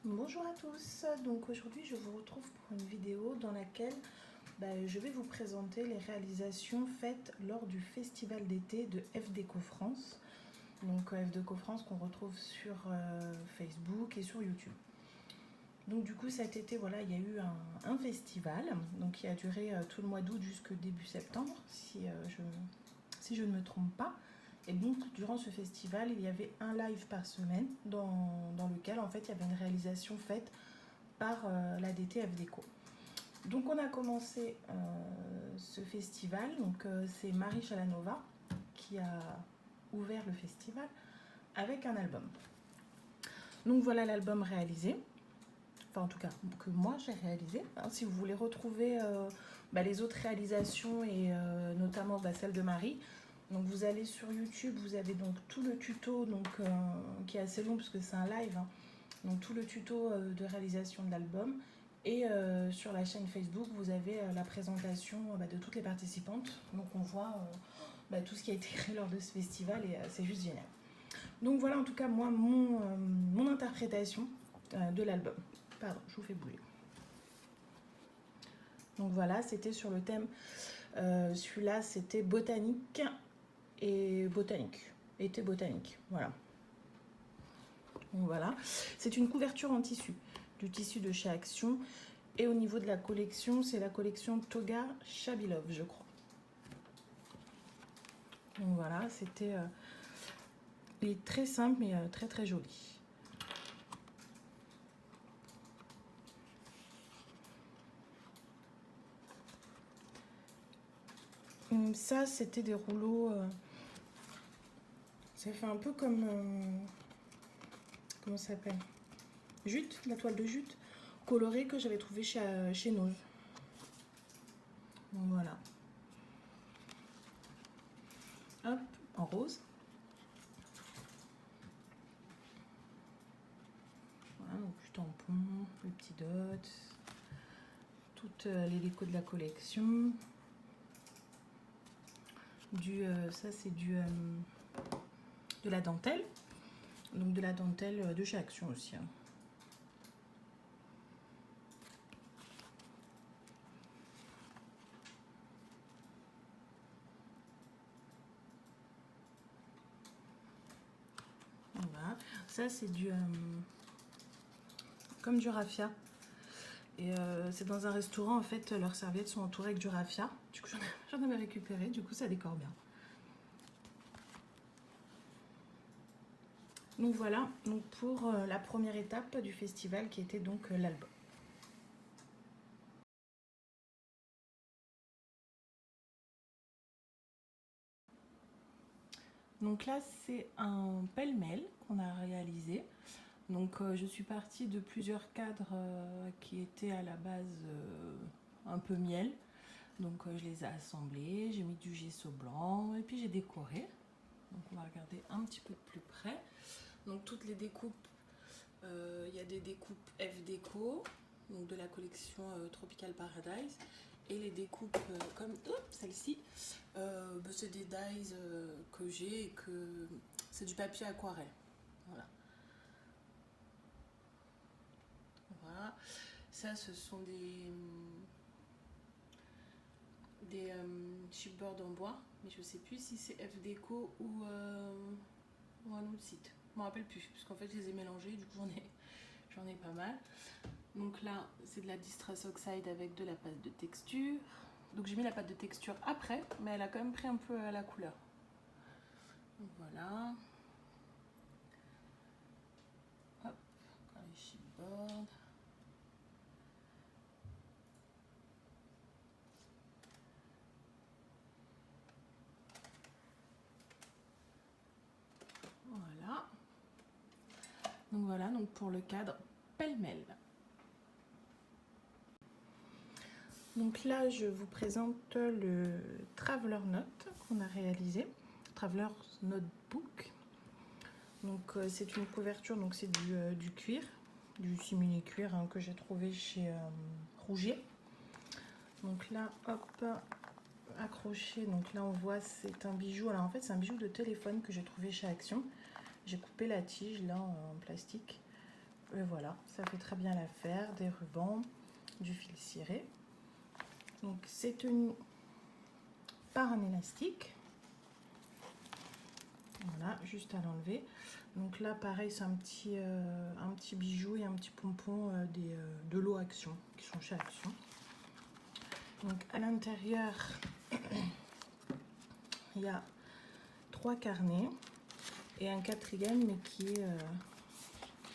Bonjour à tous, donc aujourd'hui je vous retrouve pour une vidéo dans laquelle je vais vous présenter les réalisations faites lors du festival d'été de FDeco France. Donc FDeco France qu'on retrouve sur Facebook et sur YouTube. Donc du coup cet été voilà, il y a eu un festival donc, qui a duré tout le mois d'août jusqu'au début septembre si je ne me trompe pas. Et donc, durant ce festival, il y avait un live par semaine dans lequel, en fait, il y avait une réalisation faite par la DT FDeco. Donc, on a commencé ce festival. Donc, c'est Marie Chalanova qui a ouvert le festival avec un album. Donc, voilà l'album réalisé. Enfin, en tout cas, que moi, j'ai réalisé. Hein, si vous voulez retrouver les autres réalisations et notamment celle de Marie, donc vous allez sur YouTube, vous avez donc tout le tuto qui est assez long puisque c'est un live, hein. Donc tout le tuto de réalisation de l'album. Et sur la chaîne Facebook, vous avez la présentation de toutes les participantes. Donc on voit tout ce qui a été créé lors de ce festival et c'est juste génial. Donc voilà en tout cas moi mon interprétation de l'album. Pardon, je vous fais bouger. Donc voilà, c'était sur le thème, celui-là c'était botanique et botanique, été botanique, voilà. Donc voilà, c'est une couverture en tissu, du tissu de chez Action. Et au niveau de la collection, c'est la collection Toga Shabilov, je crois. Donc voilà, c'était il est très simple mais très très joli. Ça, c'était des rouleaux. Ça fait un peu comme comment ça s'appelle, jute, la toile de jute colorée que j'avais trouvée chez Nose. Donc voilà. Hop, en rose. Voilà, donc du tampon, le petit dot, toutes les décos de la collection. Ça c'est de la dentelle. Donc de la dentelle de chez Action aussi, hein. Voilà. Ça c'est comme du raffia. Et c'est dans un restaurant, en fait, leurs serviettes sont entourées avec du raffia. Du coup, j'en avais récupéré, du coup, ça décore bien. Donc voilà, donc pour la première étape du festival qui était donc l'album. Donc là, c'est un pêle-mêle qu'on a réalisé. Donc je suis partie de plusieurs cadres qui étaient à la base un peu miel. Donc je les ai assemblés, j'ai mis du gesso blanc et puis j'ai décoré. Donc on va regarder un petit peu de plus près. Donc toutes les découpes, il y a des découpes FDeco, donc de la collection Tropical Paradise. Et les découpes comme celle-ci, c'est des dies que j'ai et que c'est du papier aquarelle. Voilà. Voilà. Ça, ce sont des chipboards en bois, mais je sais plus si c'est FDeco ou un autre site. Je me rappelle plus, parce qu'en fait je les ai mélangés, du coup j'en ai pas mal. Donc là, c'est de la Distress Oxide avec de la pâte de texture. Donc j'ai mis la pâte de texture après, mais elle a quand même pris un peu à la couleur. Donc voilà. Hop, encore les chipboards. Voilà. Donc voilà, donc pour le cadre pêle-mêle. Donc là, je vous présente le Traveler Note qu'on a réalisé, Traveler Notebook. Donc c'est une couverture, donc c'est du cuir, du simili cuir hein, que j'ai trouvé chez Rougier. Donc là, hop, accroché. Donc là, on voit c'est un bijou. Alors en fait, c'est un bijou de téléphone que j'ai trouvé chez Action. J'ai coupé la tige là en plastique et voilà, ça fait très bien l'affaire, des rubans, du fil ciré. Donc c'est tenu par un élastique. Voilà, juste à l'enlever. Donc là, pareil, c'est un petit bijou et un petit pompon de l'eau Action, qui sont chez Action. Donc à l'intérieur, il y a 3 carnets et un 4e, mais qui est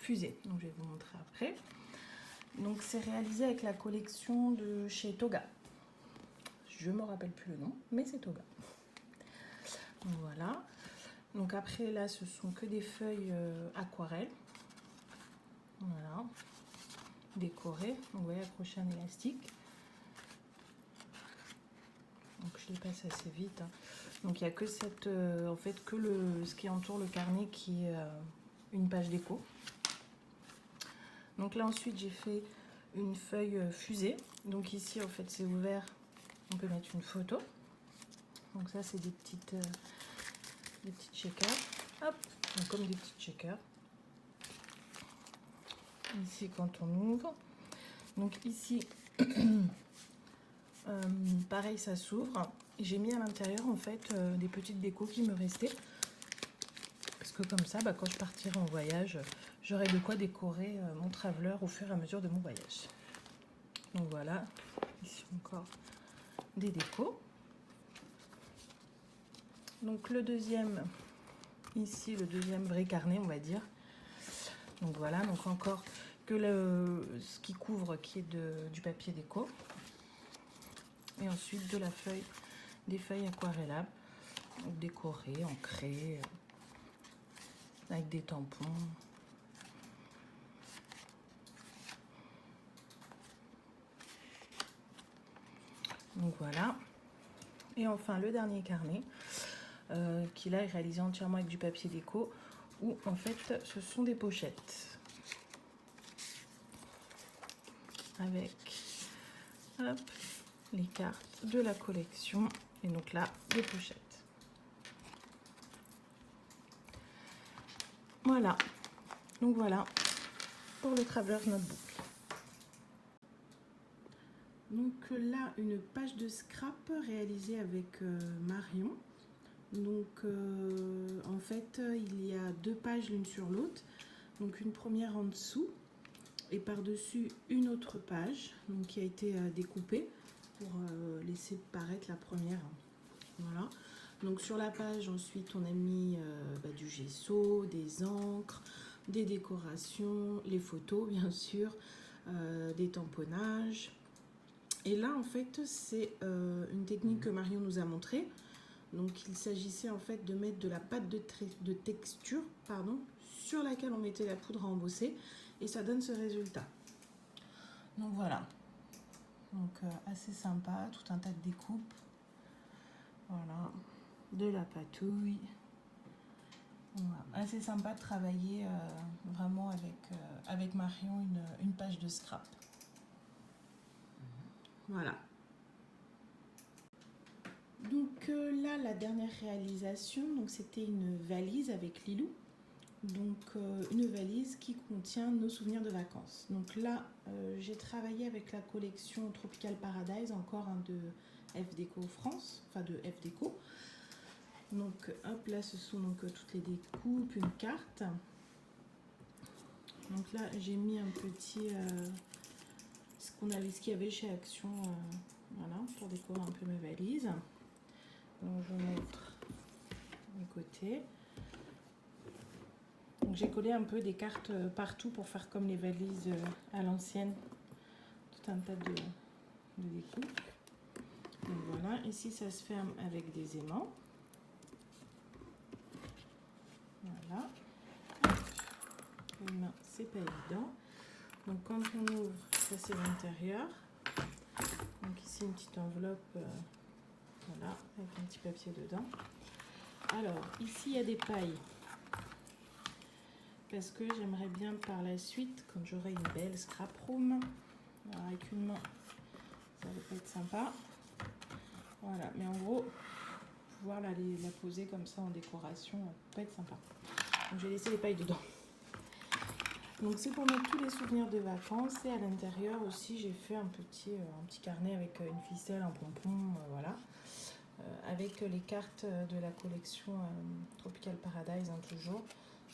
fusé. Donc je vais vous montrer après. Donc c'est réalisé avec la collection de chez Toga. Je ne me rappelle plus le nom, mais c'est Toga. Donc voilà. Donc après là, ce sont que des feuilles aquarelles. Voilà. Décorées. Donc vous voyez, accroché un élastique. Donc je les passe assez vite. Hein. Donc il n'y a que cette, en fait, que ce qui entoure le carnet qui est une page déco. Donc là ensuite j'ai fait une feuille fusée. Donc ici en fait c'est ouvert. On peut mettre une photo. Donc ça c'est des petites shakers. Hop, donc comme des petites shakers. Ici quand on ouvre. Donc ici, pareil ça s'ouvre. J'ai mis à l'intérieur en fait des petites décos qui me restaient. Parce que comme ça, quand je partirai en voyage, j'aurai de quoi décorer mon traveler au fur et à mesure de mon voyage. Donc voilà, ici encore des décos. Donc le deuxième, ici le deuxième vrai carnet on va dire. Donc voilà, donc encore que ce qui couvre qui est du papier déco. Et ensuite de la feuille, des feuilles aquarellables, décorées, ancrées, avec des tampons. Donc voilà. Et enfin le dernier carnet, qui là est réalisé entièrement avec du papier déco, où en fait ce sont des pochettes. Avec hop, les cartes de la collection. Et donc là, des pochettes. Voilà. Donc voilà pour le Traveler's Notebook. Donc là, une page de scrap réalisée avec Marion. Donc en fait, il y a 2 pages l'une sur l'autre. Donc une première en dessous et par-dessus une autre page donc, qui a été découpée pour laisser paraître la première. Voilà. Donc sur la page, ensuite, on a mis du gesso, des encres, des décorations, les photos, bien sûr, des tamponnages. Et là, en fait, c'est une technique que Marion nous a montrée. Donc, il s'agissait en fait de mettre de la pâte de texture, sur laquelle on mettait la poudre à embosser. Et ça donne ce résultat. Donc, voilà. Donc, assez sympa, tout un tas de découpes. Voilà. De la patouille. Voilà. Assez sympa de travailler vraiment avec Marion une page de scrap. Voilà. Donc là, la dernière réalisation, donc c'était une valise avec Lilou. Donc une valise qui contient nos souvenirs de vacances. Donc là, j'ai travaillé avec la collection Tropical Paradise, encore un de F Déco France, enfin de F Déco. Donc hop, là ce sont donc toutes les découpes, une carte. Donc là, j'ai mis un petit ce qu'il y avait chez Action, voilà, pour décorer un peu mes valises. Donc je vous montre mes côtés. Donc j'ai collé un peu des cartes partout pour faire comme les valises à l'ancienne. Tout un tas de découpes. Donc voilà, ici ça se ferme avec des aimants. Voilà. Les mains, c'est pas évident. Donc quand on ouvre, ça c'est l'intérieur. Donc ici une petite enveloppe, voilà, avec un petit papier dedans. Alors ici il y a des pailles. Parce que j'aimerais bien par la suite, quand j'aurai une belle scrap room, alors avec une main, ça va pas être sympa. Voilà, mais en gros, pouvoir la poser comme ça en décoration, ça peut être sympa. Donc j'ai laissé les pailles dedans. Donc c'est pour mettre tous les souvenirs de vacances. Et à l'intérieur aussi, j'ai fait un petit carnet avec une ficelle, un pompon, voilà. Avec les cartes de la collection Tropical Paradise, hein, toujours.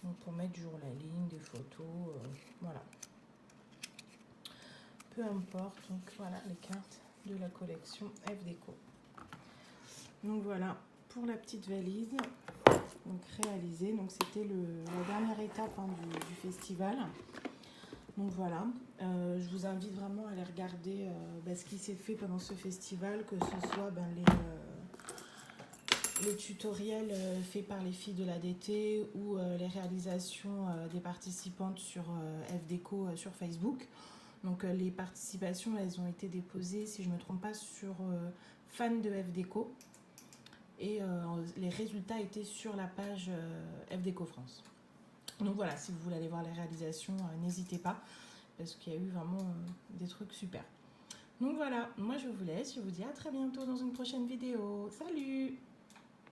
Donc pour mettre du journaling, des photos, voilà. Peu importe, donc voilà les cartes de la collection F Déco. Donc voilà pour la petite valise, donc réalisée. Donc c'était la dernière étape, hein, du festival. Donc voilà, je vous invite vraiment à aller regarder ce qui s'est fait pendant ce festival, que ce soit les tutoriels faits par les filles de l'ADT ou les réalisations des participantes sur F Déco sur Facebook. Donc les participations, elles ont été déposées, si je ne me trompe pas, sur fans de F Déco. Et les résultats étaient sur la page F Déco France. Donc voilà, si vous voulez aller voir les réalisations, n'hésitez pas, parce qu'il y a eu vraiment des trucs super. Donc voilà, moi je vous laisse, je vous dis à très bientôt dans une prochaine vidéo. Salut!